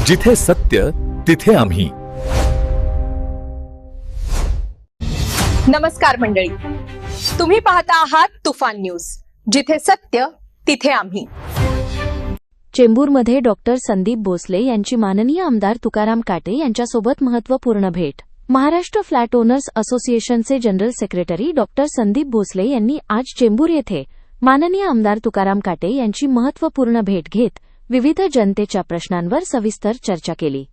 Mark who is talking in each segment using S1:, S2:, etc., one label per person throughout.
S1: जिथे सत्य तिथे आम्ही.
S2: नमस्कार मंडळी, तुम्ही पाहता आहात तुफान न्यूज, जिथे सत्य तिथे आम्ही.
S3: चेंबूरमध्ये डॉक्टर संदीप भोसले यांची माननीय आमदार तुकाराम काटे यांच्यासोबत महत्त्वपूर्ण भेट. महाराष्ट्र फ्लॅट ओनर्स असोसिएशनचे general secretary doctor Sandeep Bhosale यांनी आज चेंबूर येथे माननीय आमदार तुकाराम काटे यांची महत्त्वपूर्ण भेट घेत विविध जनतेच्या प्रश्नांवर सविस्तर चर्चा केली.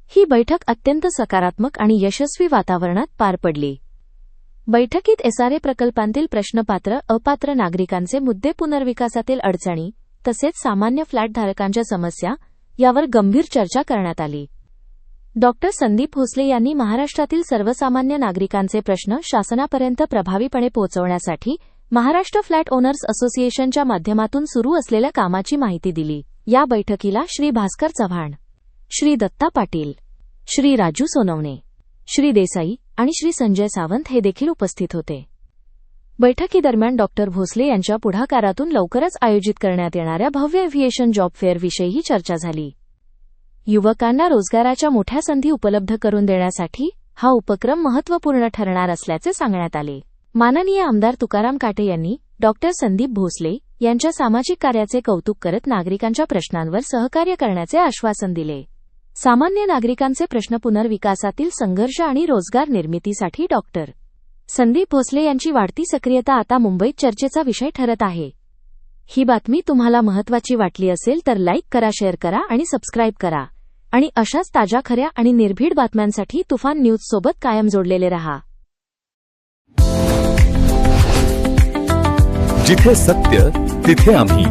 S3: ही बैठक अत्यंत सकारात्मक आणि यशस्वी वातावरणात पार पडली. बैठकीत एसआरए प्रकल्पांतील प्रश्नपात्र अपात्र नागरिकांचे मुद्दे, पुनर्विकासातील अडचणी तसेच सामान्य फ्लॅटधारकांच्या समस्या यावर गंभीर चर्चा करण्यात आली. डॉक्टर संदीप भोसले यांनी महाराष्ट्रातील सर्वसामान्य नागरिकांचे प्रश्न शासनापर्यंत प्रभावीपणे पोहोचवण्यासाठी महाराष्ट्र फ्लॅट ओनर्स असोसिएशनच्या माध्यमातून सुरू असलेल्या कामाची माहिती दिली. या बैठकीला श्री भास्कर चव्हाण, श्री दत्ता पाटील, श्री राजू सोनवणे, श्री देसाई आणि श्री संजय सावंत हे देखील उपस्थित होते. बैठकीदरम्यान डॉक्टर भोसले यांच्या पुढाकारातून लवकरच आयोजित करण्यात येणाऱ्या भव्य एव्हिएशन जॉब फेअरविषयीही चर्चा झाली. युवकांना रोजगाराच्या मोठ्या संधी उपलब्ध करून देण्यासाठी हा उपक्रम महत्त्वपूर्ण ठरणार असल्याचे सांगण्यात आले. माननीय आमदार तुकाराम काटे यांनी डॉक्टर संदीप भोसले यांच्या सामाजिक कार्याचे कौतुक करत नागरिकांच्या प्रश्नांवर सहकार्य करण्याचे आश्वासन दिले. सामान्य नागरिकांचे प्रश्न, पुनर्विकासातील संघर्ष आणि रोजगार निर्मितीसाठी डॉक्टर संदीप भोसले यांची वाढती सक्रियता आता मुंबईत चर्चेचा विषय ठरत आहे. ही बातमी तुम्हाला महत्त्वाची वाटली असेल तर लाईक करा, शेअर करा आणि सबस्क्राईब करा. आणि अशाच ताज्या, खऱ्या आणि निर्भीड बातम्यांसाठी तुफान न्यूज सोबत कायम जोडलेले रहा.
S1: जिथे सत्य तिथे आम्ही.